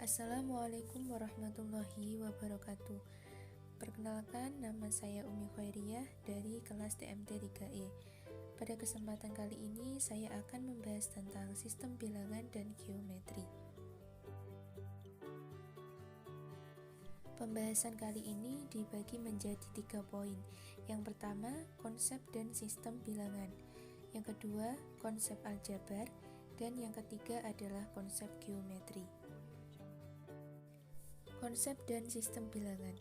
Assalamualaikum warahmatullahi wabarakatuh. Perkenalkan, nama saya Umi Khairiyah dari kelas TMT 3E. Pada kesempatan kali ini, saya akan membahas tentang sistem bilangan dan geometri. Pembahasan kali ini dibagi menjadi 3 poin. Yang pertama, konsep dan sistem bilangan. Yang kedua, konsep aljabar. Dan yang ketiga adalah konsep geometri. Konsep dan sistem bilangan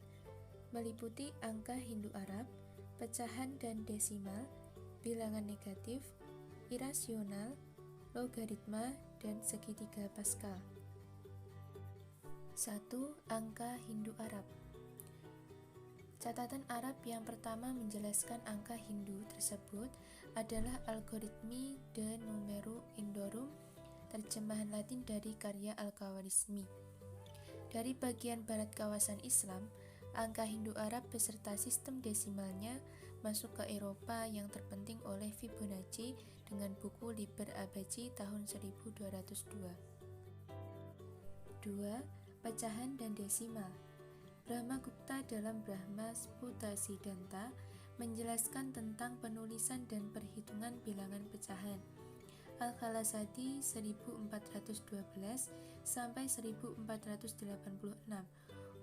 meliputi angka Hindu-Arab, pecahan dan desimal, bilangan negatif, irasional, logaritma, dan segitiga Pascal. 1. Angka Hindu-Arab. Catatan Arab yang pertama menjelaskan angka Hindu tersebut adalah Algoritmi de Numero Indorum, terjemahan Latin dari karya Al-Khawarizmi. Dari bagian barat kawasan Islam, angka Hindu-Arab beserta sistem desimalnya masuk ke Eropa yang terpenting oleh Fibonacci dengan buku Liber Abaci tahun 1202. 2. Pecahan dan desimal. Brahmagupta dalam Brahma Sputasiddhanta menjelaskan tentang penulisan dan perhitungan bilangan pecahan. Al-Khalasadi 1412 sampai 1486,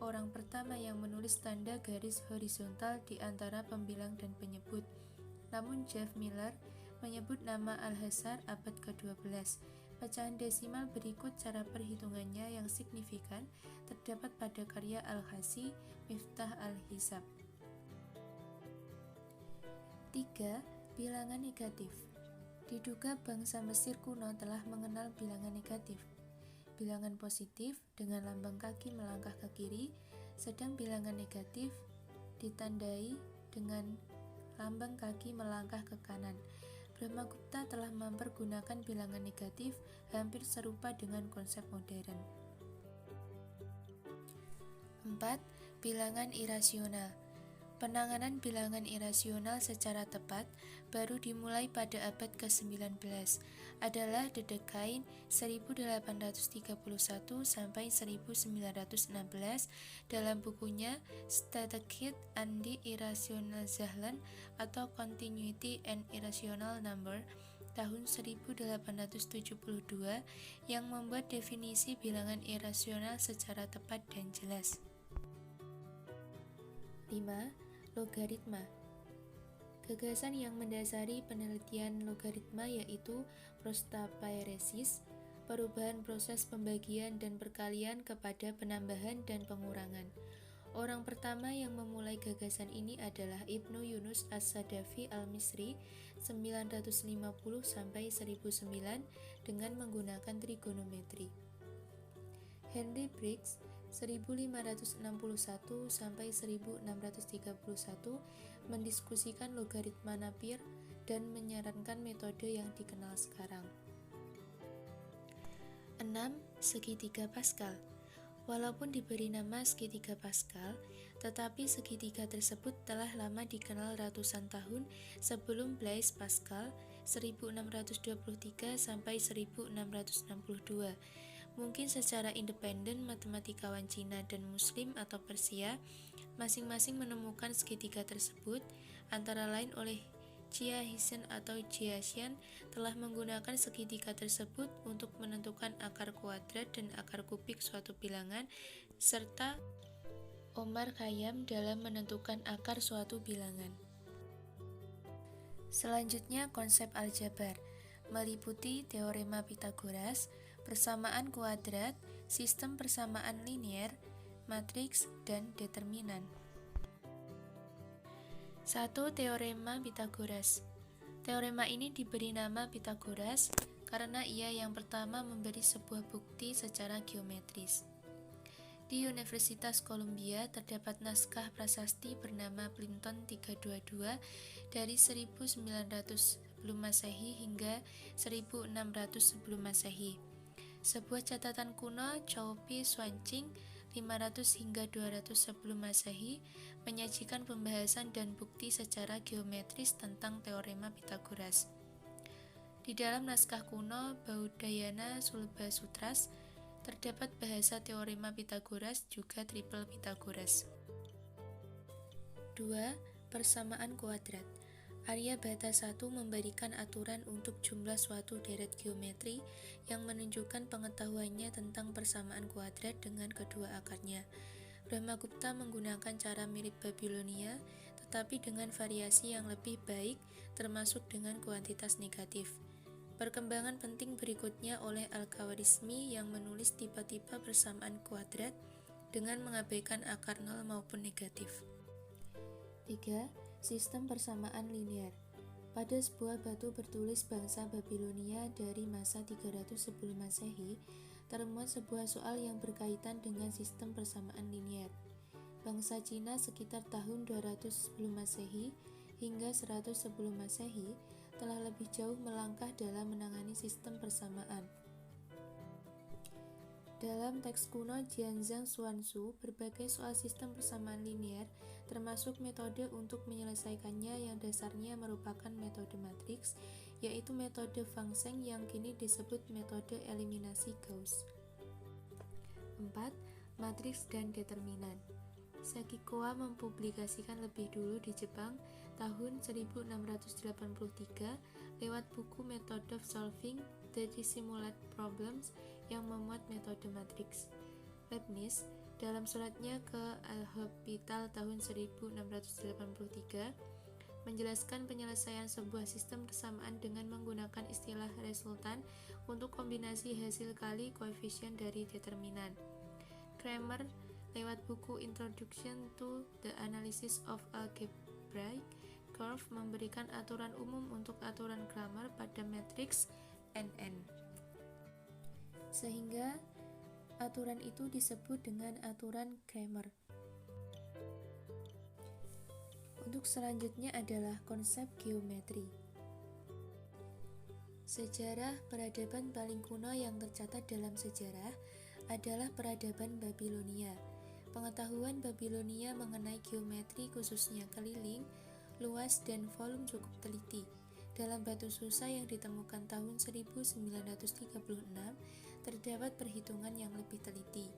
orang pertama yang menulis tanda garis horizontal di antara pembilang dan penyebut. Namun Jeff Miller menyebut nama Al-Hazar abad ke-12. Pecahan desimal berikut cara perhitungannya yang signifikan terdapat pada karya Al-Khazi, Miftah al-Hisab. 3. Bilangan negatif. Diduga bangsa Mesir kuno telah mengenal bilangan negatif. Bilangan positif dengan lambang kaki melangkah ke kiri, sedang bilangan negatif ditandai dengan lambang kaki melangkah ke kanan. Brahmagupta telah mempergunakan bilangan negatif hampir serupa dengan konsep modern. 4. Bilangan irasional. Penanganan bilangan irasional secara tepat baru dimulai pada abad ke-19, adalah Dedekind 1831 sampai 1916 dalam bukunya Statistik and the Irrational Zahlen atau Continuity and Irrational Number tahun 1872 yang membuat definisi bilangan irasional secara tepat dan jelas. 5. Logaritma. Gagasan yang mendasari penelitian logaritma yaitu prostapaeresis, perubahan proses pembagian dan perkalian kepada penambahan dan pengurangan. Orang pertama yang memulai gagasan ini adalah Ibnu Yunus As-Sadafi Al-Misri 950 sampai 1009 dengan menggunakan trigonometri. Henry Briggs 1561 sampai 1631 mendiskusikan logaritma Napier dan menyarankan metode yang dikenal sekarang. 6. Segitiga Pascal. Walaupun diberi nama segitiga Pascal, tetapi segitiga tersebut telah lama dikenal ratusan tahun sebelum Blaise Pascal 1623 sampai 1662. Mungkin secara independen matematikawan Cina dan Muslim atau Persia masing-masing menemukan segitiga tersebut, antara lain oleh Jia Hsien atau Jia Xian telah menggunakan segitiga tersebut untuk menentukan akar kuadrat dan akar kubik suatu bilangan, serta Omar Khayyam dalam menentukan akar suatu bilangan. Selanjutnya, konsep aljabar meliputi teorema Pythagoras, persamaan kuadrat, sistem persamaan linier, matriks, dan determinan. 1. Teorema Pythagoras. Teorema ini diberi nama Pythagoras karena ia yang pertama memberi sebuah bukti secara geometris. Di Universitas Columbia terdapat naskah prasasti bernama Plinton 322 dari 1900 sebelum Masehi hingga 1600 sebelum Masehi. Sebuah catatan kuno Chow Pi Xuanqing 500 hingga 200 sebelum Masehi menyajikan pembahasan dan bukti secara geometris tentang teorema Pythagoras. Di dalam naskah kuno Baudayana Sulba Sutras Terdapat bahasa teorema Pythagoras juga triple Pythagoras. 2. Persamaan kuadrat. Aryabhata 1 memberikan aturan untuk jumlah suatu deret geometri yang menunjukkan pengetahuannya tentang persamaan kuadrat dengan kedua akarnya. Brahmagupta menggunakan cara mirip Babilonia, tetapi dengan variasi yang lebih baik, termasuk dengan kuantitas negatif. Perkembangan penting berikutnya oleh Al-Khawarizmi yang menulis tipe-tipe persamaan kuadrat dengan mengabaikan akar nol maupun negatif. 3. Sistem persamaan linear. Pada sebuah batu bertulis bangsa Babilonia dari masa 300 sebelum Masehi, termuat sebuah soal yang berkaitan dengan sistem persamaan linear. Bangsa Cina sekitar tahun 200 sebelum Masehi hingga 100 sebelum Masehi telah lebih jauh melangkah dalam menangani sistem persamaan. Dalam teks kuno Jianzhang Xuanzu, berbagai soal sistem persamaan linear, termasuk metode untuk menyelesaikannya yang dasarnya merupakan metode matriks, yaitu metode Fangsheng yang kini disebut metode eliminasi Gauss. 4. Matriks dan determinan. Sakikoa mempublikasikan lebih dulu di Jepang tahun 1683 lewat buku Method of Solving the Dissimulate Problems yang memuat metode matriks. Leibniz dalam suratnya ke Al-Hospital tahun 1683 menjelaskan penyelesaian sebuah sistem persamaan dengan menggunakan istilah resultan untuk kombinasi hasil kali koefisien dari determinan. Cramer lewat buku Introduction to the Analysis of Algebraic Curve memberikan aturan umum untuk aturan Cramer pada matriks NN. Sehingga aturan itu disebut dengan aturan Cramer. Untuk selanjutnya adalah konsep geometri. Sejarah peradaban paling kuno yang tercatat dalam sejarah adalah peradaban Babilonia. Pengetahuan Babilonia mengenai geometri khususnya keliling, luas, dan volume cukup teliti. Dalam batu Susa yang ditemukan tahun 1936, terdapat perhitungan yang lebih teliti.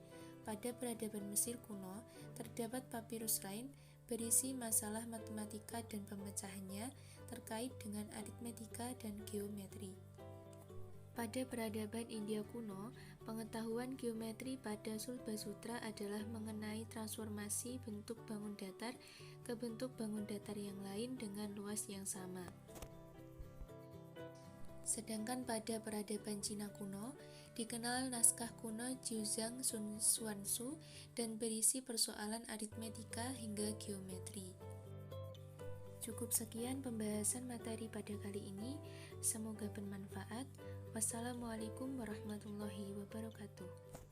Pada peradaban Mesir kuno, terdapat papirus lain berisi masalah matematika dan pemecahannya terkait dengan aritmetika dan geometri. Pada peradaban India kuno, pengetahuan geometri pada Sulbasutra adalah mengenai transformasi bentuk bangun datar ke bentuk bangun datar yang lain dengan luas yang sama. Sedangkan pada peradaban Cina kuno, dikenal naskah kuno Jiuzhang Xuanzu dan berisi persoalan aritmetika hingga geometri. Cukup sekian pembahasan materi pada kali ini, semoga bermanfaat. Wassalamualaikum warahmatullahi wabarakatuh.